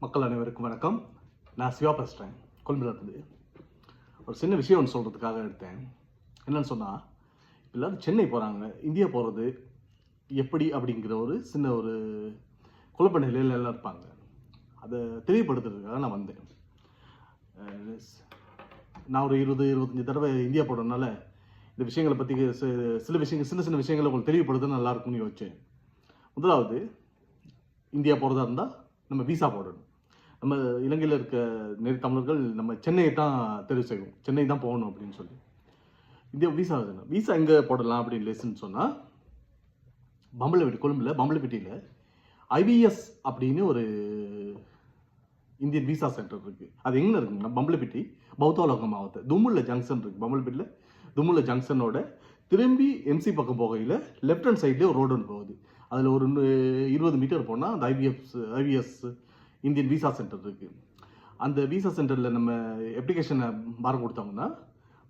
மக்கள் அனைவருக்கும் வணக்கம். நான் சிவா பேசுகிறேன், கொல்புலேருந்து. ஒரு சின்ன விஷயம் ஒன்று சொல்கிறதுக்காக எடுத்தேன். என்னன்னு சொன்னால், எல்லோரும் சென்னை போகிறாங்க. இந்தியா போகிறது எப்படி அப்படிங்கிற ஒரு சின்ன ஒரு குழப்ப நிலையில் எல்லாம் இருப்பாங்க. அதை தெளிவுபடுத்துறதுக்காக நான் வந்தேன். நான் ஒரு 20-25 தடவை இந்தியா போடுறதுனால இந்த விஷயங்களை பற்றி சில விஷயங்கள் சின்ன விஷயங்களை உங்களுக்கு தெளிவுபடுத்த நல்லாயிருக்கும்னு யோசித்தேன். முதலாவது, இந்தியா போகிறதா இருந்தால் நம்ம விசா போடணும். நம்ம இலங்கையில் இருக்க நிறைய தமிழர்கள் நம்ம சென்னையை தான் தெரிவு செய்வோம், சென்னை தான் போகணும் அப்படின்னு சொல்லி. இந்தியா விசா எங்கே போடலாம் அப்படின்னு லேசுன்னு சொன்னால், கொழும்பில் பம்பலப்பிட்டியில் IVS அப்படின்னு ஒரு இந்தியன் விசா சென்டர் இருக்குது. அது எங்கே இருக்குங்கன்னா, பம்பலப்பிட்டி பௌத்தோலக மாவட்டம் தும்முல்ல ஜங்ஷன் இருக்குது. பம்பலப்பிட்டியில் தும்முல்ல ஜங்ஷனோட திரும்பி MC பக்கம் போகையில் லெஃப்ட் ஹேண்ட் சைட்லேயே ஒரு ரோடு ஒன்று போகுது. அதில் ஒரு 20 மீட்டர் போனால் அந்த IVS இந்தியன் விசா சென்டர் இருக்குது. அந்த விசா சென்டரில் நம்ம அப்ளிகேஷனை பாரம் கொடுத்தோம்னா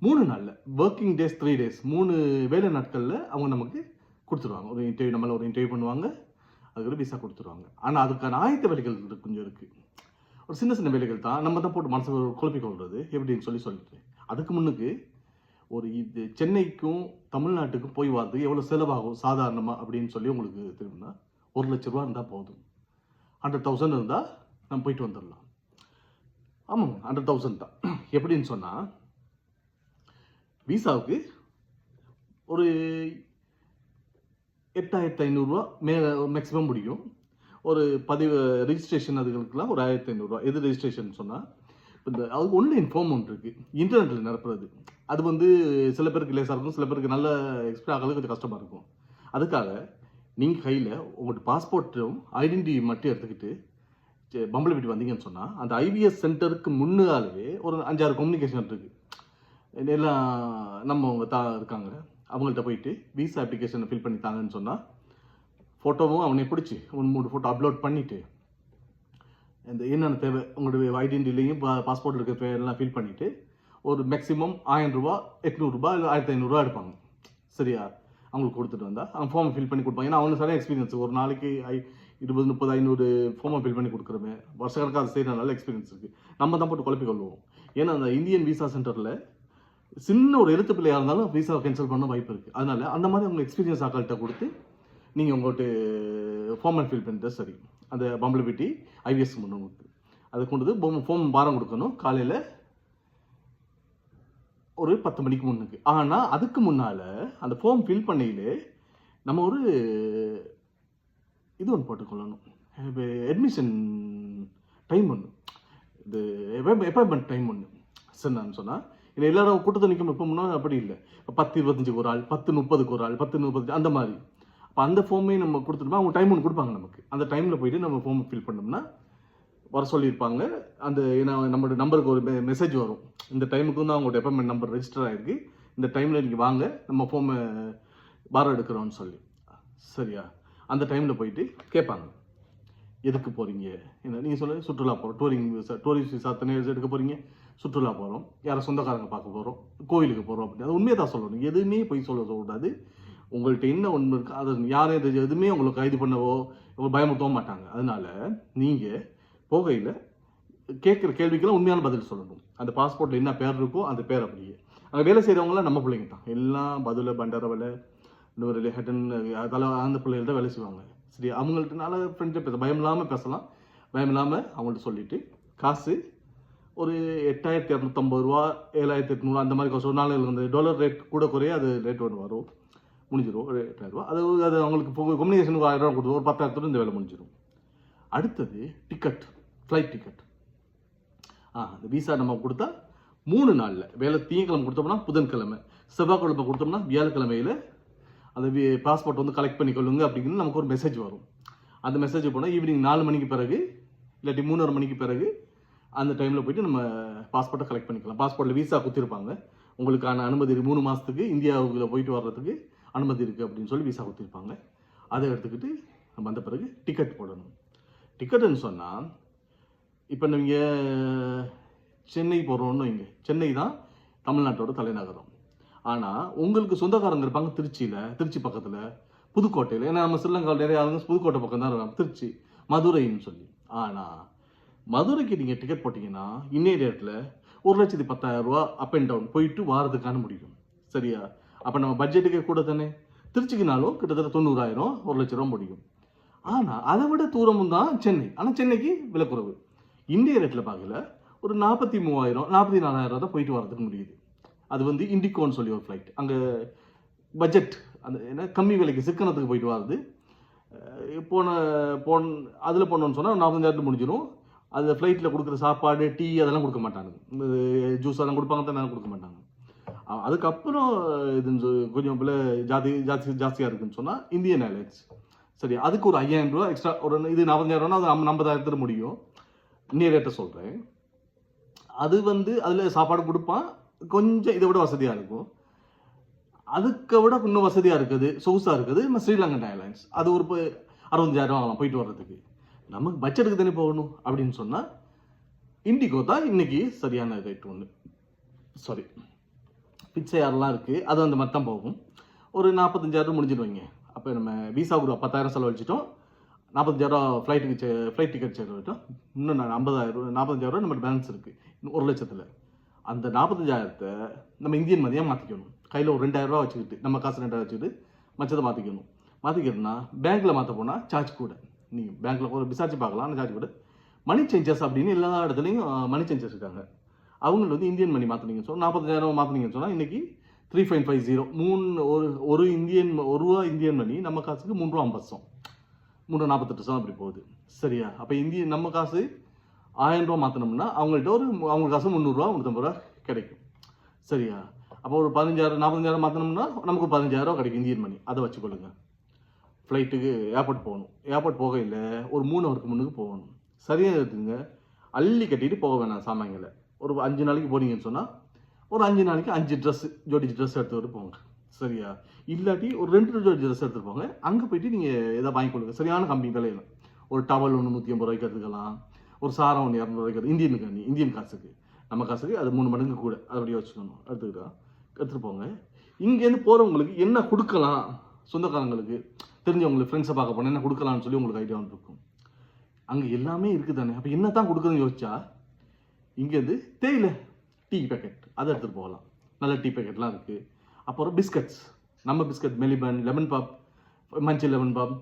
3 நாளில், ஒர்க்கிங் டேஸ் 3 டேஸ், 3 வேலை நாட்களில் அவங்க நமக்கு கொடுத்துருவாங்க. ஒரு இன்டர்வியூ, நம்மளை ஒரு இன்டர்வியூ பண்ணுவாங்க, அதுக்கு விசா கொடுத்துருவாங்க. ஆனால் அதுக்கான ஆயத்த வேலைகள் கொஞ்சம் இருக்குது. ஒரு சின்ன வேலைகள் தான், நம்ம தான் போட்டு மனசு குழப்பிக் கொள்வது எப்படின்னு சொல்லிட்டு அதுக்கு முன்னுக்கு இது சென்னைக்கும் தமிழ்நாட்டுக்கும் போய் வரதுக்கு எவ்வளோ செலவாகும் சாதாரணமாக அப்படின்னு சொல்லி உங்களுக்கு தெரியும்னா, 1 லட்ச ரூபா இருந்தால் போதும். 100,000 இருந்தால் நம்ம போயிட்டு வந்துடலாம். ஆமாங்க, 100,000 தான். எப்படின்னு சொன்னால், விசாவுக்கு ஒரு 8,500 ரூபா மேக்ஸிமம் முடியும். ஒரு பதிவு ரெஜிஸ்ட்ரேஷன் அதுகளுக்கெல்லாம் ஒரு 1,500 ரூபா. எது ரெஜிஸ்ட்ரேஷன் சொன்னால், அது ஆன்லைன் ஃபார்ம் ஒன்று இருக்குது, இன்டர்நெட்டில் நிரப்புறது. அது சில பேருக்கு லேசாக இருக்கும், சில பேருக்கு நல்ல எக்ஸ்பிரஸ் ஆகிறது கொஞ்சம் கஷ்டமாக இருக்கும். அதுக்காக நீங்கள் கையில் உங்கள்கிட்ட பாஸ்போர்ட்டும் ஐடென்டிட்டி மட்டும் எடுத்துக்கிட்டு பம்பலப்பிட்டி வந்தீங்கன்னு சொன்னால், அந்த IVS சென்டருக்கு முன்னாலே ஒரு 5-6 கம்யூனிகேஷன் இருக்குது. எல்லாம் அவங்க இருக்காங்க, அவங்கள்ட்ட போயிட்டு விசா அப்ளிகேஷனை ஃபில் பண்ணி தாங்கன்னு சொன்னால், ஃபோட்டோவும் அவனை பிடிச்சி 3 ஃபோட்டோ அப்லோட் பண்ணிவிட்டு, இந்த என்னென்ன தேவை உங்களுடைய ஐடென்டிட்டிலையும் பாஸ்போர்ட்டில் இருக்க பேரெல்லாம் ஃபில் பண்ணிவிட்டு, ஒரு மேக்ஸிமம் 1000 ரூபா, 800 ரூபா இல்லை 1500 ரூபா எடுப்பாங்க. சரியா? அவங்களுக்கு கொடுத்துட்டு வந்தால் அவங்க ஃபார்மை ஃபில் பண்ணி கொடுப்பாங்க. ஏன்னா அவங்க சரியாக எக்ஸ்பீரியன்ஸ், ஒரு நாளைக்கு 20, 30, 500 ஃபார்மை ஃபில் பண்ணி கொடுக்குறமே, வருஷக்கணக்காக அது செய்கிற நல்ல எக்ஸ்பீரியன்ஸ் இருக்குது. நம்ம தான் போட்டு குழப்பிக் கொள்வோம். ஏன்னா அந்த இந்தியன் விசா சென்டரில் சின்ன ஒரு எழுத்து பிள்ளையாக இருந்தாலும் விசாவை கேன்சல் பண்ண வாய்ப்பு இருக்குது. அதனால் அந்த மாதிரி அவங்க எக்ஸ்பீரியன்ஸ் ஆக்கள்கிட்ட கொடுத்து நீங்கள் உங்கள்கிட்ட ஃபார்மை ஃபில் பண்ணிட்டு சரி, அந்த பம்பலப்பிட்டி IVS முன்னோக்கு அதை கொண்டு ஃபார்ம் பாரம் கொடுக்கணும் காலையில் ஒரு 10 மணிக்கு முன்னுக்கு. ஆனால் அதுக்கு முன்னால் அந்த ஃபார்ம் ஃபில் பண்ணியிலே நம்ம ஒரு இது ஒன்று போட்டுக்கொள்ளணும், அட்மிஷன் டைம் ஒன்று, இது அப்பாயின்மெண்ட் டைம் ஒன்று. சரின்னு சொன்னால், இல்லை எல்லாரும் கூட்டத்தை நிற்கும். இப்போ முன்னாடி அப்படி இல்லை, 10-25 ஒரு ஆள், 10-30 ஒரு ஆள், 10-30 அந்த மாதிரி. அப்போ அந்த ஃபார்மே நம்ம கொடுத்துட்டோம்னா அவங்க டைம் ஒன்று கொடுப்பாங்க நமக்கு. அந்த டைமில் போயிட்டு நம்ம ஃபார்ம் ஃபில் பண்ணோம்னா வர சொல்லியிருப்பாங்க. அந்த நம்மளோட நம்பருக்கு ஒரு மெசேஜ் வரும், இந்த டைமுக்கு வந்து அவங்களோட அப்பாயின்மெண்ட் நம்பர் ரெஜிஸ்டர் ஆகிருக்கு, இந்த டைமில் நீங்கள் வாங்க, நம்ம ஃபார்மை பாரம் எடுக்கிறோன்னு சொல்லி. சரியா? அந்த டைமில் போயிட்டு கேட்பாங்க, எதுக்கு போகிறீங்க, என்ன நீங்கள் சொல்ல, சுற்றுலா போகிறோம், டூரிஸ்ட் விசா தனியாக எடுக்க போகிறீங்க, சுற்றுலா போகிறோம், யாரை சொந்தக்காரங்க பார்க்க போகிறோம், கோயிலுக்கு போகிறோம் அப்படின்னு. அது உண்மையை தான் சொல்லணும், எதுவுமே போய் சொல்லக்கூடாது. உங்கள்கிட்ட என்ன ஒன்று இருக்குது, அது யாரும் எதுவுமே உங்களுக்கு கைது பண்ணவோ உங்களுக்கு பயமுறுத்தவும் மாட்டாங்க. அதனால நீங்கள் போகையில் கேட்குற கேள்விக்கெல்லாம் உண்மையான பதில் சொல்லணும். அந்த பாஸ்போர்ட்டில் என்ன பேர் இருக்கோ அந்த பேர் அப்படியே. அங்கே வேலை செய்கிறவங்களாம் நம்ம பிள்ளைங்க தான், எல்லாம் பதில் பண்டரவலை இன்னொரு ஹெட்டன் அதெல்லாம் அந்த பிள்ளைகள் தான் வேலை செய்வாங்க. சரி, அவங்கள்ட்ட நல்ல ஃப்ரெண்ட்ஷிப் பயம் இல்லாமல் பேசலாம், பயம் இல்லாமல் அவங்கள்ட்ட சொல்லிவிட்டு, காசு ஒரு 8,250 ரூபா, 7,800 அந்த மாதிரி ஒரு நாள் அந்த டாலர் ரேட் கூட குறைய அது ரேட் ஒன்று வரும், முடிஞ்சிடும். ஒரு 8,000 ரூபா. அது அவங்களுக்கு கம்யூனிகேஷனுக்கு 1000 ரூபா கொடுத்து ஒரு 10,000 இந்த வேலை முடிஞ்சிடும். அடுத்தது டிக்கெட், ஃப்ளைட் டிக்கெட். அந்த விசா நம்ம கொடுத்தா 3 நாளில், வேலை திங்கக்கிழமை கொடுத்தோம்னா புதன்கிழமை, செவ்வாய்க்கிழமை கொடுத்தோம்னா வியாழக்கிழமையில் அந்த பாஸ்போர்ட் வந்து கலெக்ட் பண்ணிக்கொள்ளுங்க அப்படிங்கிறது நமக்கு ஒரு மெசேஜ் வரும். அந்த மெசேஜ் போனால் ஈவினிங் 4 மணிக்கு பிறகு இல்லாட்டி 3:30 மணிக்கு பிறகு அந்த டைமில் போய்ட்டு நம்ம பாஸ்போர்ட்டை கலெக்ட் பண்ணிக்கலாம். பாஸ்போர்ட்டில் விசா கொடுத்துருப்பாங்க, உங்களுக்கான அனுமதி 3 மாதத்துக்கு இந்தியாவுக்குள்ள போயிட்டு வர்றதுக்கு அனுமதி இருக்குது அப்படின்னு சொல்லி விசா கொடுத்துருப்பாங்க. அதை எடுத்துக்கிட்டு நம்ம வந்த பிறகு டிக்கெட் போடணும். டிக்கெட்டுன்னு சொன்னால், இப்போ நீங்கள் சென்னை போகிறோன்னு வைங்க, சென்னை தான் தமிழ்நாட்டோட தலைநகரம். ஆனால் உங்களுக்கு சொந்தக்காரங்க இருப்பாங்க திருச்சி பக்கத்தில், புதுக்கோட்டையில். ஏன்னா நம்ம ஸ்ரீலங்காவில் நிறைய ஆளுங்க புதுக்கோட்டை பக்கம் தான் இருக்காங்க, திருச்சி, மதுரைன்னு சொல்லி. ஆனால் மதுரைக்கு நீங்கள் டிக்கெட் போட்டிங்கன்னா இன்னைய டேட்டில் 1,10,000 ரூபா அப் அண்ட் டவுன் போயிட்டு வாரதுக்கான முடியும். சரியா? அப்போ நம்ம பட்ஜெட்டுக்கே கூட தானே. திருச்சிக்குனாலும் கிட்டத்தட்ட 90,000 1,00,000 ரூபா முடியும். ஆனால் அதை விட தூரமும் தான் சென்னை. ஆனால் சென்னைக்கு விலை குறைவு. இந்திய ரேட்டில் பார்க்கல ஒரு 43,000 44,000 தான் போயிட்டு வரதுக்கு முடியுது. அது வந்து இண்டிகோன்னு சொல்லி ஒரு ஃப்ளைட். அங்கே பட்ஜெட் அந்த என்ன கம்மி விலைக்கு சிக்கனத்துக்கு போயிட்டு வருது. அதில் போனோன்னு சொன்னால் 45,000 முடிஞ்சிடும். அது ஃப்ளைட்டில் கொடுக்குற சாப்பாடு டீ அதெல்லாம் கொடுக்க மாட்டாங்க. ஜூஸ் அதெல்லாம் கொடுப்பாங்க தான் கொடுக்க மாட்டாங்க. அதுக்கப்புறம் இது கொஞ்சம் விலை ஜாஸ்தியாக இருக்குன்னு சொன்னால் இந்தியன் ஏர்லைன்ஸ். சரி, அதுக்கு ஒரு 5,000 ரூபா எக்ஸ்ட்ரா. ஒரு இது 40,000 அது 50,000 முடியும். இன்னைய ரேட்டை சொல்கிறேன். அது வந்து அதில் சாப்பாடு கொடுப்பான். கொஞ்சம் இதை விட வசதியாக இருக்கும். அதுக்கு விட இன்னும் வசதியாக இருக்குது, சொகுசாக இருக்குது நம்ம ஸ்ரீலங்கன் ஏர்லைன்ஸ். அது ஒரு 65,000 ஆகலாம் போயிட்டு வர்றதுக்கு. நமக்கு பட்ஜெட்டுக்கு தானே போகணும் அப்படின்னு சொன்னால் இண்டிகோ தான் இன்னைக்கு சரியான ரேட் ஒன்று. சாரி, பிச்சை யாரெல்லாம் இருக்குது அது அந்த மாதிரி தான் போகும். ஒரு 45,000 முடிஞ்சிடுவீங்க. அப்போ நம்ம விசாவுக்கு 10,000 செலவழிச்சிட்டோம். 45,000 ஃப்ளைட் டிக்கெட் செலவிட்டோம். இன்னும் 45,000 நம்ம பேலன்ஸ் இருக்குது 1,00,000. அந்த 45,000 நம்ம இந்தியன் மதியாக மாற்றிக்கணும். கையில் ஒரு 2,000 ரூபா வச்சுக்கிட்டு, நம்ம காசு 2,000 வச்சுக்கிட்டு மற்றதை மாற்றிக்கணும்னா பேங்க்கில் மாற்ற போனால் சார்ஜ் கூட. நீங்கள் பேங்க்கில் போய் விசாரிச்சு பார்க்கலாம். அந்த சார்ஜ் கூட. மணி சேஞ்சர்ஸ் அப்படின்னு எல்லா இடத்துலையும் மணி சேஞ்சர்ஸ் இருக்காங்க. அவங்க வந்து இந்தியன் மணி மாற்றினீங்கன்னு சொன்னால் 40,000 மாற்றினீங்கன்னு சொன்னால் இன்றைக்கி 3,550 ஒரு ரூபா இந்தியன் மணி நம்ம காசுக்கு 3 ரூபா 50 348 அப்படி போகுது. சரியா? அப்போ நம்ம காசு 1,000 ரூபா மாற்றினோம்னா அவங்கள்ட்ட அவங்க காசு 300 ரூபா 350 ரூபா கிடைக்கும். சரியா? அப்போ ஒரு 45,000 மாற்றினோம்னா நமக்கு 15,000 ரூபா கிடைக்கும் இந்தியன் மணி. அதை வச்சுக்கொள்ளுங்க. ஃப்ளைட்டுக்கு ஏர்போர்ட் போகணும். ஏர்போர்ட் போகையில் ஒரு 3 ஹவருக்கு முன்னுக்கு போகணும். சரியாக இருக்குங்க. அள்ளி கட்டிட்டு போக வேணாம் சாமான்களை. ஒரு 5 நாளைக்கு போனீங்கன்னு சொன்னால் ஒரு 5 நாளைக்கு 5 ஜோடி ட்ரெஸ் எடுத்துகிட்டு போங்க. சரியா? இல்லாட்டி ஒரு 2 ஜோடி ட்ரெஸ் எடுத்துகிட்டு போங்க. அங்கே போயிட்டு நீங்கள் எதாவது வாங்கி கொடுங்க. சரியான கம்மி விலையில ஒரு டவல் ஒன்று 150 ரூபாய்க்கு எடுத்துக்கலாம். ஒரு சாரம் ஒன்று 200 ரூபாய்க்கு இந்தியன் காசுக்கு. நம்ம காசுக்கு அது 3 மடங்கு கூட. அது அப்படியே வச்சுக்கணும். எடுத்துகிட்டு போங்க. இங்கேருந்து போகிறவங்களுக்கு என்ன கொடுக்கலாம், சொந்தக்காரங்களுக்கு தெரிஞ்சவங்களுக்கு ஃப்ரெண்ட்ஸை பார்க்க போனால் என்ன கொடுக்கலான்னு சொல்லி உங்களுக்கு ஐடியா வந்துருக்கும். அங்கே எல்லாமே இருக்குது தானே. அப்போ என்ன தான் கொடுக்குறதுன்னு யோசிச்சா இங்கேருந்து தேயிலை டீ பேக்கெட் அதை எடுத்துகிட்டு போகலாம். நல்ல டீ பேக்கெட்லாம் இருக்குது. அப்புறம் பிஸ்கட்ஸ், நம்ம பிஸ்கட் மெலிபன், லெமன் பாப், மஞ்சள் லெமன் பாப்,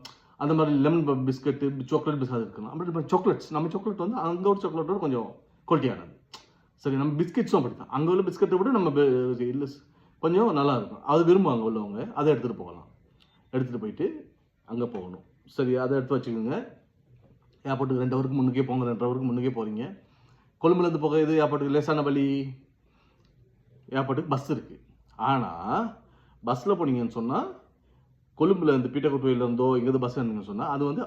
அந்த மாதிரி lemon pop biscuit, chocolate biscuit இருக்கலாம். அப்படி சாக்லேட்ஸ், நம்ம சாக்லேட் வந்து அங்கே ஒரு சாக்லேட்டோட கொஞ்சம் குவாலிட்டியானது. சரி, நம்ம பிஸ்கெட்ஸும் அப்படி தான். அங்கே உள்ள பிஸ்கட்டை விட நம்ம இல்லை கொஞ்சம் நல்லா இருக்கும். அது விரும்புவாங்க உள்ளவங்க. அதை எடுத்துகிட்டு போகலாம். எடுத்துகிட்டு போயிட்டு அங்கே போகணும். சரி, அதை எடுத்து வச்சுக்கோங்க. ஏர்போர்ட்டுக்கு 2 ஹவருக்கு முன்னுக்கே போங்க. 2 ஹவருக்கு முன்னுக்கே போகிறீங்க. கொழும்புலேருந்து போக இது ஏர்போர்ட்டுக்கு லேசான வழி. ஏர்போர்ட்டுக்கு பஸ் இருக்குது. ஆனால் பஸ்ஸில் போனீங்கன்னு சொன்னால் கொழும்புலேருந்து பீட்டக்குட்டுவையிலேருந்தோ இங்கேருந்து பஸ் இருந்தீங்கன்னு சொன்னால் அது வந்து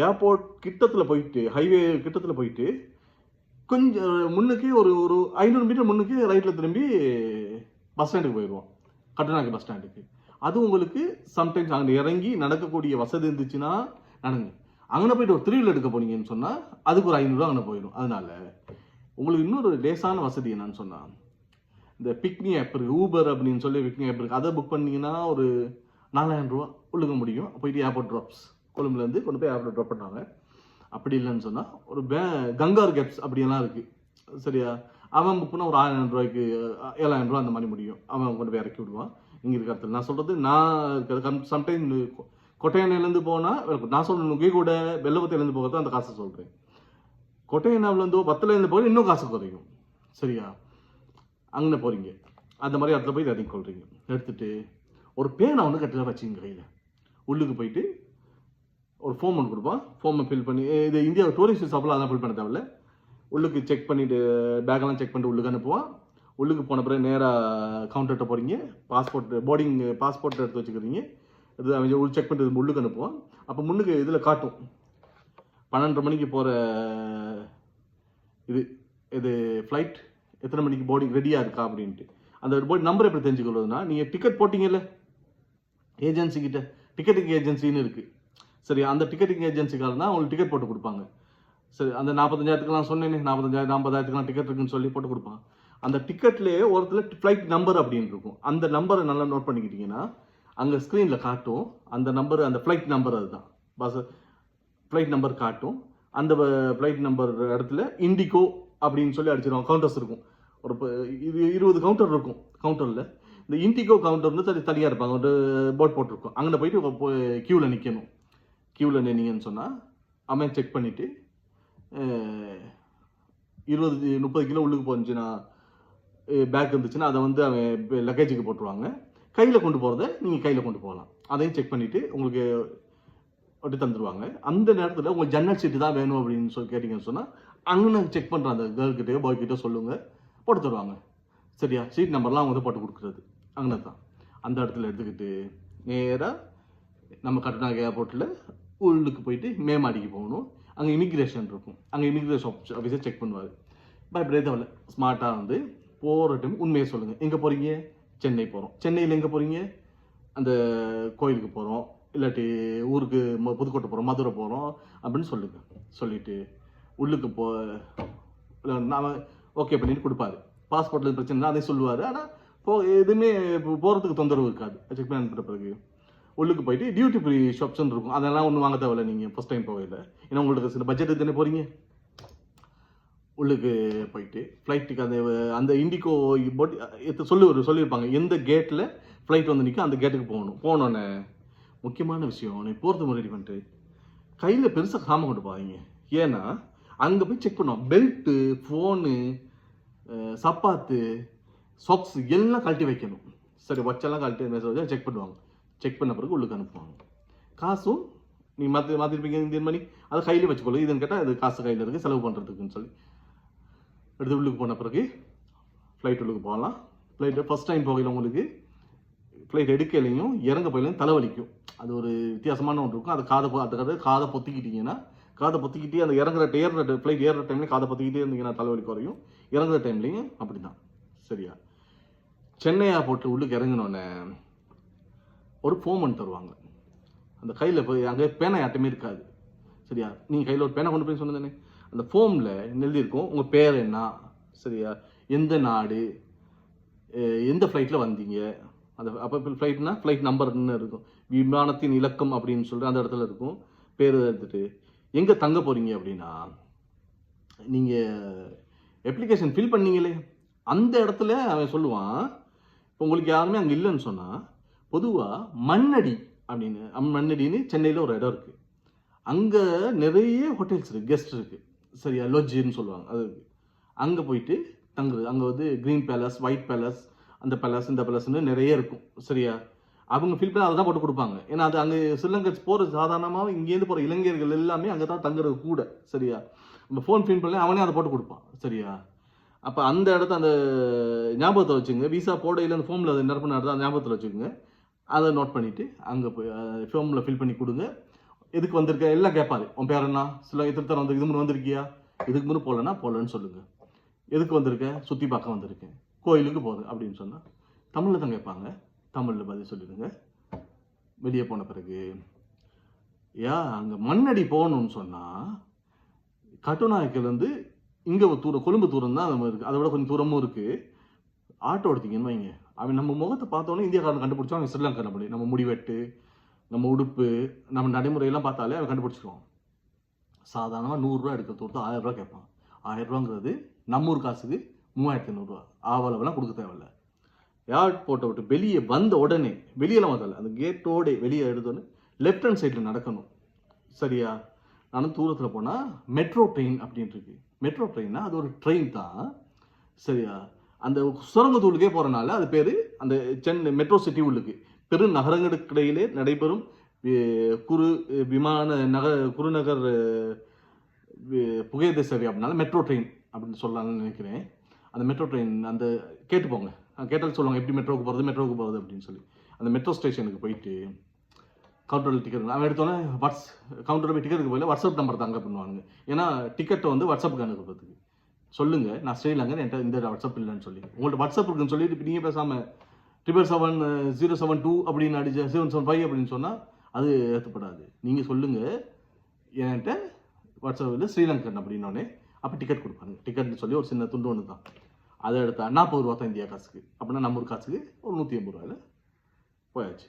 ஏர்போர்ட் கிட்டத்தில் போயிட்டு, ஹைவே கிட்டத்தில் போயிட்டு கொஞ்சம் முன்னுக்கு ஒரு 500 மீட்டர் முன்னுக்கு ரைட்டில் திரும்பி பஸ் ஸ்டாண்டுக்கு போயிடுவோம். கட்டநாயக்க பஸ் ஸ்டாண்டுக்கு. அது உங்களுக்கு சம்டைம்ஸ் அங்கே இறங்கி நடக்கக்கூடிய வசதி இருந்துச்சுன்னா நடங்க. அங்கே போயிட்டு ஒரு 3 வீலர் எடுக்க போனீங்கன்னு சொன்னால் அதுக்கு ஒரு 500 ரூபா அங்கே போயிடும். அதனால உங்களுக்கு இன்னொரு லேசான வசதி என்னன்னு சொன்னால் இந்த பிக்னி ஆப் இருக்குது, ஊபர் அப்படின்னு சொல்லி பிக்னி ஆப் இருக்குது. அதை புக் பண்ணிங்கன்னா ஒரு 4,000 ரூபா உள்ளுக்க முடியும். போயிட்டு ஏர்போர்ட் ட்ராப்ஸ் கொழும்புலேருந்து கொண்டு போய் ஏர்போர்ட் ட்ராப் பண்ணாங்க. அப்படி இல்லைன்னு சொன்னால் ஒரு கங்கார் கேப்ஸ் அப்படியெல்லாம் இருக்குது. சரியா? அவன் புக் பண்ணால் ஒரு 1,000 ரூபாய்க்கு 7,000 ரூபா அந்த மாதிரி முடியும். அவன் கொண்டு போய் இறக்கி விடுவான். இங்கே இருக்க இடத்துல நான் சொல்கிறது நான் சம்டைம் கொட்டையனையிலேருந்து போனால் நான் சொல்கிறேன் கூட வெள்ளபத்திலேருந்து போகிறது அந்த காசை சொல்கிறேன். கொட்டையனாவிலேருந்தோ 10லேருந்து போக இன்னும் காசு குறையும். சரியா? அங்கே போகிறீங்க. அந்த மாதிரி இடத்துல போய் இறங்கி கொள்கிறீங்க. எடுத்துகிட்டு ஒரு பேனை ஒன்று கட்டில வச்சுங்க கையில். உள்ளுக்கு போயிட்டு ஒரு ஃபார்ம் ஒன்று கொடுப்பான். ஃபார்மை ஃபில் பண்ணி இது இந்தியா டூரிஸ்ட் விசாவில் அதான் ஃபில் பண்ண தேவையில்ல. உள்ளுக்கு செக் பண்ணிவிட்டு பேக்கெல்லாம் செக் பண்ணிட்டு உள்ளுக்கு அனுப்புவான். உள்ளுக்கு போன பிறகு நேராக கவுண்டர்கிட்ட போகிறீங்க. பாஸ்போர்ட் எடுத்து வச்சுக்கிறீங்க. இது அவங்க செக் பண்ணிட்டு உள்ளுக்கு அனுப்புவான். அப்போ முன்னுக்கு இதில் காட்டும் 12:30 மணிக்கு போகிற இது ஃப்ளைட் எத்தனை மணிக்கு போர்டிங் ரெடியாக இருக்கா அப்படின்ட்டு. அந்த போர்டு நம்பர் எப்படி தெரிஞ்சுக்கொள்வதுன்னா நீங்கள் டிக்கெட் போட்டிங்கல்ல ஏஜென்சிக்கிட்ட, டிக்கெட்டிங் ஏஜென்சின்னு இருக்குது. சரி, அந்த டிக்கெட்டிங் ஏஜென்சிக்காக தான் அவங்களுக்கு டிக்கெட் போட்டு கொடுப்பாங்க. சரி, அந்த 45,000க்குலாம் சொன்னேனே 45,000 50,000க்குலாம் டிக்கெட் இருக்குன்னு சொல்லி போட்டு கொடுப்பாங்க. அந்த டிக்கெட்லேயே ஒருத்தர் ஃப்ளைட் நம்பர் அப்படின்னு இருக்கும். அந்த நம்பரை நல்லா நோட் பண்ணிக்கிட்டீங்கன்னா அங்கே ஸ்க்ரீனில் காட்டும். அந்த நம்பர் அந்த ஃப்ளைட் நம்பர் அதுதான் ஃப்ளைட் நம்பர் காட்டும். அந்த ஃப்ளைட் நம்பர் இடத்துல இண்டிகோ அப்படின்னு சொல்லி அடிச்சிருவாங்க. கவுண்டர்ஸ் இருக்கும், ஒரு 20 கவுண்டர் இருக்கும். கவுண்டரில் இந்த இண்டிகோ கவுண்டர் வந்து தனியாக இருப்பாங்க, ஒரு போர்ட் போட்டிருக்கும். அங்கே போயிட்டு க்யூவில் நிற்கணும். க்யூவில் நின்னீங்கன்னு சொன்னால் அவன் செக் பண்ணிவிட்டு 20-30 கிலோ உள்ளுக்கு போச்சுன்னா பேக் இருந்துச்சுன்னா அதை வந்து அவன் லக்கேஜுக்கு போட்டுருவாங்க. கையில் கொண்டு போகிறத நீங்கள் கையில் கொண்டு போகலாம். அதையும் செக் பண்ணிவிட்டு உங்களுக்கு அப்படி தந்துடுவாங்க. அந்த நேரத்தில் உங்களுக்கு ஜன்னல் சீட்டு தான் வேணும் அப்படின்னு சொல்லி கேட்டிங்கன்னு சொன்னால் அங்கே செக் பண்ணுற அந்த கேர்ள்கிட்டயோ பாய்கிட்டயோ சொல்லுங்கள், போட்டு தருவாங்க. சரியா? சீட் நம்பர்லாம் அவங்க வந்து போட்டு கொடுக்குறது அங்கே தான். அந்த இடத்துல எடுத்துக்கிட்டு நேராக நம்ம கட்டுநாயக்க ஏர்போர்ட்டில் உள்ளுக்கு போயிட்டு மேமாடிக்கு போகணும். அங்கே இமிக்ரேஷன் இருக்கும். அங்கே இமிக்ரேஷன் ஆஃபீஸர் செக் பண்ணுவார். பயப்படவே தேவையில்ல, ஸ்மார்ட்டாக வந்து போகிற டைம் உண்மையை சொல்லுங்கள். எங்கே போகிறீங்க? சென்னை போகிறோம். சென்னையில் எங்கே போகிறீங்க? அந்த கோயிலுக்கு போகிறோம், இல்லாட்டி ஊருக்கு புதுக்கோட்டை போகிறோம், மதுரை போகிறோம் அப்படின்னு சொல்லுங்கள். சொல்லிவிட்டு உள்ளுக்கு நாம் ஓகே பண்ணிட்டு கொடுப்பாரு. பாஸ்போர்ட்டில் பிரச்சனை அதே சொல்லுவார். ஆனால் எதுவுமே போகிறதுக்கு தொந்தரவு இருக்காது. செக் பண்ணி அனுப்புகிற பிறகு உள்ளுக்கு போயிட்டு டியூட்டி ஃப்ரீ ஷாப்ஸ்ன்னு இருக்கும். அதெல்லாம் ஒன்றும் வாங்க தேவையில்ல நீங்கள் ஃபஸ்ட் டைம் போகல. ஏன்னா உங்களுக்கு சில பட்ஜெட் தானே போகிறீங்க. உள்ளுக்கு போயிட்டு ஃப்ளைட்டுக்கு அந்த இண்டிகோ போட்டு சொல்லியிருப்பாங்க எந்த கேட்டில் ஃப்ளைட் வந்து நிற்கும், அந்த கேட்டுக்கு போகணும். போனோன்னே முக்கியமான விஷயம், நீ போகிறது முன்னாடி பண்ணிட்டு கையில் பெருசாக சாமம் கொண்டு போவாங்க. ஏன்னா அங்கே போய் செக் பண்ணுவோம். பெல்ட்டு, ஃபோனு, சப்பாத்து, சாக்ஸ் எல்லாம் கழட்டி வைக்கணும். சரி, வச்செல்லாம் கழட்டி செக் பண்ணுவாங்க. செக் பண்ண பிறகு உள்ளுக்கு அனுப்புவாங்க. காசும் நீ மாற்றிருப்பீங்க இந்தியன் மணி, அதை கையில் வச்சுக்கொள்ளு. இதுன்னு கேட்டால் அது காசு கையில் இருக்குது செலவு பண்ணுறதுக்குன்னு சொல்லி எடுத்து உள்ளுக்கு போன பிறகு ஃப்ளைட் உள்ளுக்கு போகலாம். ஃப்ளைட்டு ஃபஸ்ட் டைம் போகல உங்களுக்கு ஃப்ளைட் எடுக்கலையும் இறங்க போயிலையும் தலைவலிக்கும். அது ஒரு வித்தியாசமான ஒன்று இருக்கும். அது காதை பொத்திக்கிட்டீங்கன்னா, காதை பொத்திக்கிட்டே அந்த ஃப்ளைட் ஏறுற டைம்லேயும் காதை பொத்திக்கிட்டே இருந்தீங்கன்னா தலைவலி குறையும். இறங்குற டைம்லையும் அப்படி தான். சரியா? சென்னை ஏர்போர்ட்டில் உள்ளுக்கு இறங்கினோடனே ஒரு ஃபோம் தருவாங்க. அந்த கையில் போய் அங்கே பேனை யார்ட்டுமே இருக்காது. சரியா? நீங்கள் கையில் ஒரு பேனை கொண்டு போய் சொன்னதானே, அந்த ஃபோமில் எழுதியிருக்கும் உங்கள் பேர் என்ன, சரியா, எந்த நாடு, எந்த ஃப்ளைட்டில் வந்தீங்க, அந்த அப்போ ஃப்ளைட்னா ஃப்ளைட் நம்பர்னு இருக்கும், விமானத்தின் இலக்கம் அப்படின்னு சொல்லிட்டு அந்த இடத்துல இருக்கும். பேர் எடுத்துகிட்டு எங்கே தங்க போகிறீங்க அப்படின்னா, நீங்கள் அப்ளிகேஷன் ஃபில் பண்ணீங்களே அந்த இடத்துல அவன் சொல்லுவான். இப்போ உங்களுக்கு யாருமே அங்கே இல்லைன்னு சொன்னால், பொதுவாக மண்ணடின்னு சென்னையில் ஒரு இடம் இருக்குது. அங்கே நிறைய ஹோட்டல்ஸ் இருக்குது, கெஸ்ட் இருக்குது. சரியா? லொஜ்ஜின்னு சொல்லுவாங்க. அது அங்கே போயிட்டு தங்குறது. அங்கே வந்து க்ரீன் பேலஸ், ஒயிட் பேலஸ், அந்த பேலஸ், இந்த பேலஸ்ன்னு நிறைய இருக்கும். சரியா? அவங்க ஃபில் பண்ணி அதை தான் போட்டு கொடுப்பாங்க. ஏன்னா அது அங்கே ஸ்ரீலங்கா போகிற சாதாரணமாக இங்கேருந்து போகிற இளைஞர்கள் எல்லாமே அங்கே தான் தங்குறது கூட. சரியா? நம்ம ஃபோன் ஃபில் பண்ணி அவனே அதை போட்டு கொடுப்பான். சரியா? அப்போ அந்த இடத்த அந்த ஞாபகத்தை வச்சுங்க. விசா போடையில் அந்த ஃபோமில் அதை நிரப்பின இடத்த அந்த ஞாபகத்தில் வச்சுக்கோங்க. அதை நோட் பண்ணிவிட்டு அங்கே போய் ஃபார்மில் ஃபில் பண்ணி கொடுங்க. எதுக்கு வந்திருக்க எல்லாம் கேட்பாரு. உன் பேர் என்ன, சில எத்தனை வந்து இது முன்னே வந்திருக்கியா, இதுக்கு முன்னே போகலன்னு சொல்லுங்கள். எதுக்கு வந்திருக்கேன், சுற்றி பார்க்க வந்திருக்கேன், கோயிலுக்கு போகுது அப்படின்னு சொன்னால் தமிழில் தான் கேட்பாங்க. தமிழில் பதில் சொல்லிடுங்க. வெளியே போன பிறகு அங்கே மண்ணடி போகணும்னு சொன்னால் கட்டுநாயக்கிலேருந்து இங்கே கொழும்பு தூரம் தான் நம்ம இருக்குது. அதை விட கொஞ்சம் தூரமும் இருக்குது. ஆட்டோ எடுத்தீங்கன்னு வைங்க, அவன் நம்ம முகத்தை பார்த்தோன்னே இந்தியாக்காரன் கண்டுபிடிச்சோம் அவன் ஸ்ரீலங்கா. நம்ம முடிவெட்டு, நம்ம உடுப்பு, நம்ம நடைமுறையெல்லாம் பார்த்தாலே அவன் கண்டுபிடிச்சிக்குவான். சாதாரணமாக 100 ரூபா எடுக்கிற தூரத்தை 1000 ரூபா கேட்பான். 1000 ரூபாங்கிறது நம்ம ஊர் காசுக்கு 3500 ரூபா. ஆவலவெல்லாம் கொடுக்க தேவையில்ல. ஏர்போர்ட்டை விட்டு வெளியே வந்த உடனே, வெளியெல்லாம் வந்தால அந்த கேட்டோட வெளியே எடுத்தோன்னே லெஃப்ட் ஹேண்ட் சைடில் நடக்கணும். சரியா? நானும் தூரத்தில் போனால் மெட்ரோ ட்ரெயின் அப்படின்ட்டு இருக்கு. மெட்ரோ ட்ரெயின்னா அது ஒரு ட்ரெயின் தான். சரியா? அந்த சுரங்கத்தூளுக்கே போகிறனால அது பேர் அந்த சென்னை மெட்ரோ சிட்டி உள்ளுக்கு பெரு நகரங்களுக்கு இடையிலே நடைபெறும் குறுநகர் புகையிரத சேவை அப்படின்னால மெட்ரோ ட்ரெயின் அப்படின்னு சொல்லலாம்னு நினைக்கிறேன். அந்த மெட்ரோ ட்ரெயின் அந்த கேட்டுப்போங்க, கேட்டாலும் சொல்லுவாங்க எப்படி மெட்ரோவுக்கு போகிறது அப்படின்னு சொல்லி. அந்த மெட்ரோ ஸ்டேஷனுக்கு போயிட்டு கவுண்டரில் டிக்கெட் அவன் எடுத்தோன்னே கவுண்டரில் போய் டிக்கெட்டுக்கு போயில வாட்ஸ்அப் நம்பர் தாங்க பண்ணுவாங்க. ஏன்னா டிக்கெட்டை வந்து வாட்ஸ்அப்புக்கு அனுப்புறதுக்கு சொல்லுங்கள், நான் ஸ்ரீலங்கா என்கிட்ட இந்த வாட்ஸ்அப் இல்லைன்னு சொல்லி. உங்கள்கிட்ட வாட்ஸ்அப் இருக்குன்னு சொல்லிட்டு இப்போ நீங்கள் பேசாமல் 777-072 அப்படின்னு அடிச்ச 775 அப்படின்னு சொன்னால் அது ஏற்றப்படாது. நீங்கள் சொல்லுங்கள் என்கிட்ட வாட்ஸ்அப்பில் ஸ்ரீலங்கன் அப்படின்னோடனே அப்போ டிக்கெட் கொடுப்பாங்க. டிக்கெட்னு சொல்லி ஒரு சின்ன துண்டு ஒன்று தான். அதை எடுத்தா 40 ரூபா தான் இந்தியா காசுக்கு. அப்படின்னா நம்ம ஒரு காசுக்கு ஒரு 180 ரூபாயில் போயாச்சு.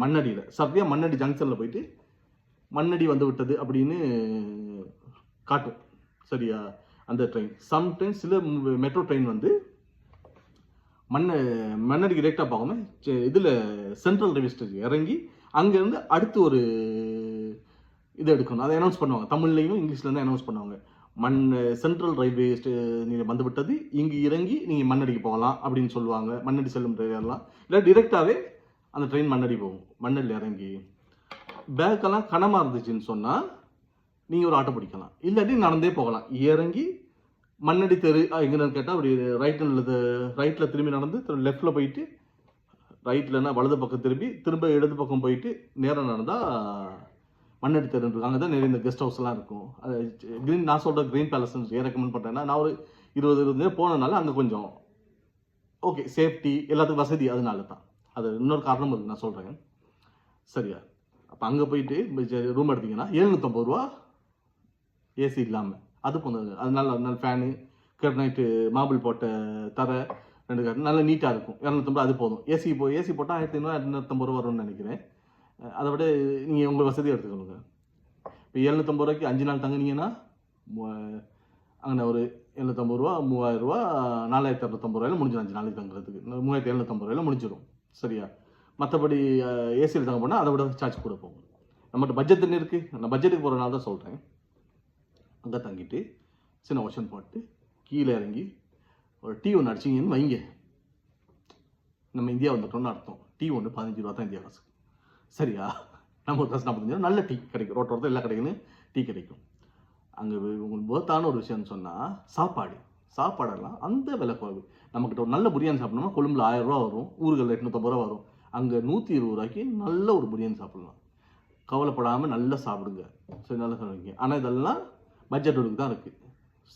மண்ணடியில் சரியாக மண்ணடி ஜங்ஷனில் போயிட்டு மண்ணடி வந்து விட்டது அப்படின்னு காட்டும். சரியா? அந்த ட்ரெயின் சம்டைம்ஸ் சில மெட்ரோ ட்ரெயின் வந்து மண்ணடிக்கு டிரெக்டாக பார்க்காம இதில் சென்ட்ரல் ரயில்வே ஸ்டேஷன் இறங்கி அங்கேருந்து அடுத்து ஒரு இதை எடுக்கணும். அதை அனௌன்ஸ் பண்ணுவாங்க. தமிழ்லையும் இங்கிலீஷ்லேருந்து அனௌன்ஸ் பண்ணுவாங்க. சென்ட்ரல் ரயில்வே நீங்கள் வந்து விட்டது, இங்கே இறங்கி நீங்கள் மண்ணடிக்கு போகலாம் அப்படின்னு சொல்லுவாங்க. மண்ணடி செல்லும் ட்ரெயினெல்லாம் இல்லை டிரெக்டாகவே அந்த ட்ரெயின் மண்ணடி போகும். மண்ணடியில் இறங்கி பேக்கெல்லாம் கனமாக இருந்துச்சுன்னு சொன்னால் நீங்கள் ஒரு ஆட்டோ பிடிக்கலாம், இல்லாட்டி நடந்தே போகலாம். இறங்கி மண்ணடி தெரு எங்கன்னு கேட்டால் அப்படி ரைட்டில் திரும்பி நடந்து லெஃப்டில் போயிட்டு ரைட்லன்னா வலது பக்கம் திரும்ப இடது பக்கம் போயிட்டு நேரம் நடந்தால் மண்ணடி தெரு இருக்கு. அங்கே தான் நிறைய இந்த கெஸ்ட் ஹவுஸ்லாம் இருக்கும். அது நான் சொல்கிற க்ரீன் பேலஸ் ஏன் ரெக்கமெண்ட் பண்ணுறேன்னா, நான் ஒரு 20 போனதுனால அங்கே கொஞ்சம் ஓகே சேஃப்டி எல்லாத்துக்கும் வசதி, அதனால தான். அது இன்னொரு காரணம் இருக்குது, நான் சொல்கிறேன். சரியா? அப்போ அங்கே போயிட்டு ரூம் எடுத்திங்கன்னா 750 ரூபா ஏசி இல்லாமல். அது போனது அது நல்ல ஃபேனு, கட் நைட்டு மார்பிள் போட்ட தரை 2 கட்டு நல்லா நீட்டாக இருக்கும். 250 அது போதும். ஏசி போட்டால் 1500 250 ரூபா வரும்னு நினைக்கிறேன். அதை விட நீங்கள் உங்கள் வசதி எடுத்துக்கணுங்க. இப்போ 750 ரூபாய்க்கு 5 நாள் தங்குனீங்கன்னா அங்கே ஒரு 750 ரூபா 3000 ரூபா 4250 ரூபாயில் முடிஞ்சிடும். 5 நாளைக்கு தங்குறதுக்கு 3750 ரூபாயில் முடிஞ்சிடும். சரியா? மற்றபடி ஏசியில் தங்க போனால் அதை விட சார்ஜ் கூட போகும். நம்மகிட்ட பட்ஜெட் என்ன இருக்குது, நான் பட்ஜெட்டுக்கு போகிறனால தான் சொல்கிறேன். அங்கே தங்கிட்டு சின்ன ஓஷன் போட்டு கீழே இறங்கி ஒரு டீ ஒன்று அடிச்சிங்கன்னு வைங்க. நம்ம இந்தியா வந்துட்டோம்னு அர்த்தம். டீ ஒன்று 15 ரூபா தான் இந்தியா காசு. சரியா? நம்ம ஒரு காசு 45 ரூபா நல்ல டீ கிடைக்கும். ரோட்டோரத்தில் எல்லா கடைகளும் டீ கிடைக்கும். அங்கே உங்களுக்கு வேர்த்தான ஒரு விஷயம்னு சொன்னால் சாப்பாடெல்லாம் அந்த விலை குறைவு. நம்மக்கிட்ட ஒரு நல்ல பிரியாணி சாப்பிட்ணுமா கொழும்புல 1000 ரூபா வரும், ஊர்களில் 850 ரூபா வரும். அங்கே 120 ரூபாய்க்கு நல்ல ஒரு பிரியாணி சாப்பிட்லாம். கவலைப்படாமல் நல்லா சாப்பிடுங்க. சரி, நல்லா சாப்பிடுங்க. ஆனால் இதெல்லாம் பட்ஜெட்டுக்கு தான் இருக்குது.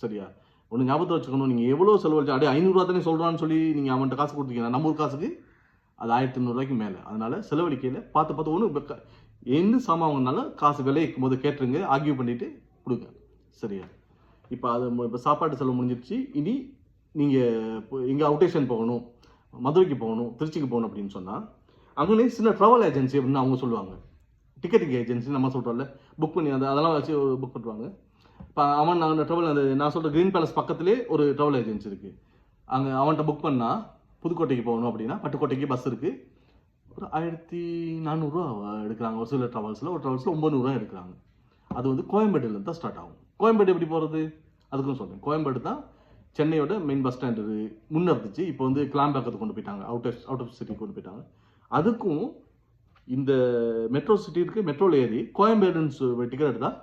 சரியா? ஒன்று ஞாபகத்தை வச்சுக்கணும். நீங்கள் எவ்வளோ செலவழிச்சா 500 ரூபா தானே சொல்கிறான்னு சொல்லி நீங்கள் அவன்கிட்ட காசு கொடுத்தீங்கன்னா நம்ம ஊர் காசுக்கு அது 1500 ரூபாய்க்கு மேலே. அதனால் செலவழிக்கையில் பார்த்து ஒன்று என்ன சாமான் வாங்கினாலும் காசு விலைக்கும் போது கேட்டுருங்க, ஆர்கியூ பண்ணிவிட்டு கொடுங்க. சரியா? இப்போ சாப்பாட்டு செலவு முடிஞ்சிடுச்சு. இனி நீங்கள் இங்கே அவுட்டேஷன் போகணும், மதுரைக்கு போகணும், திருச்சிக்கு போகணும் அப்படின்னு சொன்னால் அங்கே சின்ன ட்ராவல் ஏஜென்சி அப்படின்னு அவங்க சொல்லுவாங்க. டிக்கெட்டிங் ஏஜென்சி நம்ம சொல்கிறோம்ல, புக் பண்ணி அதெல்லாம் வச்சு புக் பண்ணுவாங்க. இப்போ நாங்கள் ட்ராவல் நான் சொல்கிற க்ரீன் பேலஸ் பக்கத்துலேயே ஒரு ட்ராவல் ஏஜென்சி இருக்குது. அங்கே அவன்கிட்ட புக் பண்ணால் புதுக்கோட்டைக்கு போகணும் அப்படின்னா பட்டுக்கோட்டைக்கு பஸ் இருக்குது. ஒரு 1400 ரூபா எடுக்கிறாங்க. ஒரு சில ட்ராவல்ஸில் 900 ரூபா எடுக்கிறாங்க. அது வந்து கோயம்பேடுலேருந்து தான் ஸ்டார்ட் ஆகும். கோயம்பேடு எப்படி போகிறது அதுக்கும் சொல்கிறேன். கோயம்பேடு தான் சென்னையோட மெயின் பஸ் ஸ்டாண்டு முன்னே இருந்துச்சு. இப்போ வந்து கிளாம்பாக்கத்துக்கு கொண்டு போயிட்டாங்க, அவுட் ஆஃப் சிட்டி கொண்டு போயிட்டாங்க. அதுக்கும் இந்த மெட்ரோ சிட்டி இருக்குது. மெட்ரோவில் ஏறி கோயம்பேடுன்னு டிக்கெட் எடுத்தால்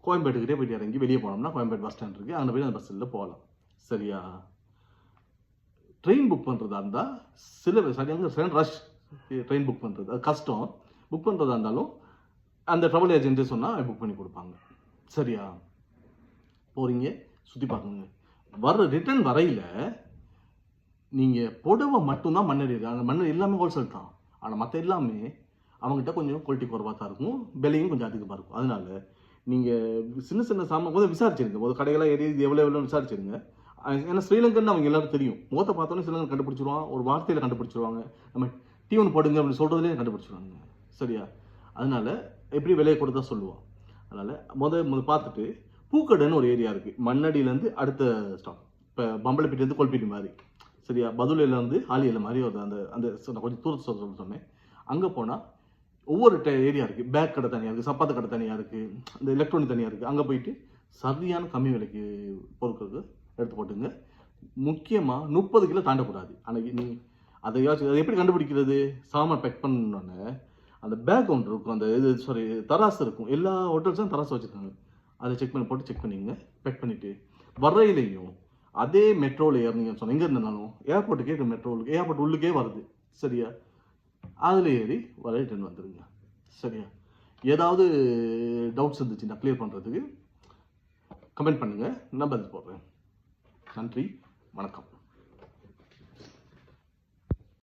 கோயம்பேட்டுக்கிட்டே போயிட்டு இறங்கி வெளியே போனோம்னா கோயம்பேடு பஸ் ஸ்டாண்ட் இருக்குது. அங்கே போய் அந்த பஸ்ஸில் போகலாம். சரியா? ட்ரெயின் புக் பண்ணுறதா இருந்தால் சரியான ரஷ் ட்ரெயின் புக் பண்ணுறது அது கஷ்டம். புக் பண்ணுறதா இருந்தாலும் அந்த ட்ராவல் ஏஜென்ட்டு சொன்னால் புக் பண்ணி கொடுப்பாங்க. சரியா? போகிறீங்க, சுற்றி பார்க்குங்க. ரிட்டர்ன் வரையில் நீங்கள் புடவை மட்டும்தான் மண்ணடி இருக்குது. அந்த மண்ணடி எல்லாமே ஹோல்சேல் தான். ஆனால் மற்ற எல்லாமே அவங்ககிட்ட கொஞ்சம் குவாலிட்டி குறைவாக தான் இருக்கும், விலையும் கொஞ்சம் அதிகமாக இருக்கும். அதனால நீங்கள் சின்ன சாமான் போது விசாரிச்சிருங்க. ஒரு கடைகளாக ஏறி எவ்வளோ விசாரிச்சிருங்க. ஏன்னா ஸ்ரீலங்கன்னு அவங்க எல்லாரும் தெரியும். முகத்தை பார்த்தோன்னே ஸ்ரீலங்கன் கண்டுபிடிச்சிருவாங்க, ஒரு வார்த்தையில் கண்டுபிடிச்சிருவாங்க. நம்ம டீ ஒன்று போடுங்க அப்படின்னு சொல்கிறதுலேயே கண்டுபிடிச்சிருவாங்க. சரியா? அதனால எப்படி விலையை கொடுத்தா சொல்லுவோம். அதனால் முதல் பார்த்துட்டு பூக்கடைன்னு ஒரு ஏரியா இருக்குது. மண்ணடியிலேருந்து அடுத்த ஸ்டாப். இப்போ பம்பளப்பிட்டிலேருந்து கொல்பிட்டி மாதிரி. சரியா? பதுளையிலேருந்து ஆலியில் மாதிரி ஒரு அந்த கொஞ்சம் தூரத்தை சொன்னேன். அங்கே போனால் ஒவ்வொரு ஏரியா இருக்குது. பேக் கடை தனியாக இருக்குது, சப்பாத்து கடை தனியாக இருக்குது, இந்த எலக்ட்ரானிக் தனியாக இருக்குது. அங்கே போயிட்டு சரியான கம்மி விலைக்கு பொருட்களுக்கு எடுத்து போட்டுங்க. முக்கியமாக 30 கிலோ தாண்டக்கூடாது. ஆனால் நீ அதை எப்படி கண்டுபிடிக்கிறது? சாமான் பேக் பண்ணோன்னே அந்த பேக் ஒன்று இருக்கும், அந்த தராசு இருக்கும். எல்லா ஹோட்டல்ஸும் தராசு வச்சுருக்காங்க. அதை செக் பண்ணிங்க. பேக் பண்ணிவிட்டு வரையிலையும் அதே மெட்ரோவில் ஏறினீங்கன்னு சொன்னால் எங்கே இருந்தாலும் ஏர்போர்ட்டுக்கே ஏர்போர்ட் உள்ளுக்கே வருது. சரியா? அதில் ஏறி ரிட்டர்ன் வந்துடுங்க. சரியா? ஏதாவது டவுட்ஸ் இருந்துச்சுன்னா கிளியர் பண்ணுறதுக்கு கமெண்ட் பண்ணுங்கள், நான் பதில் போடுறேன். நன்றி, வணக்கம்.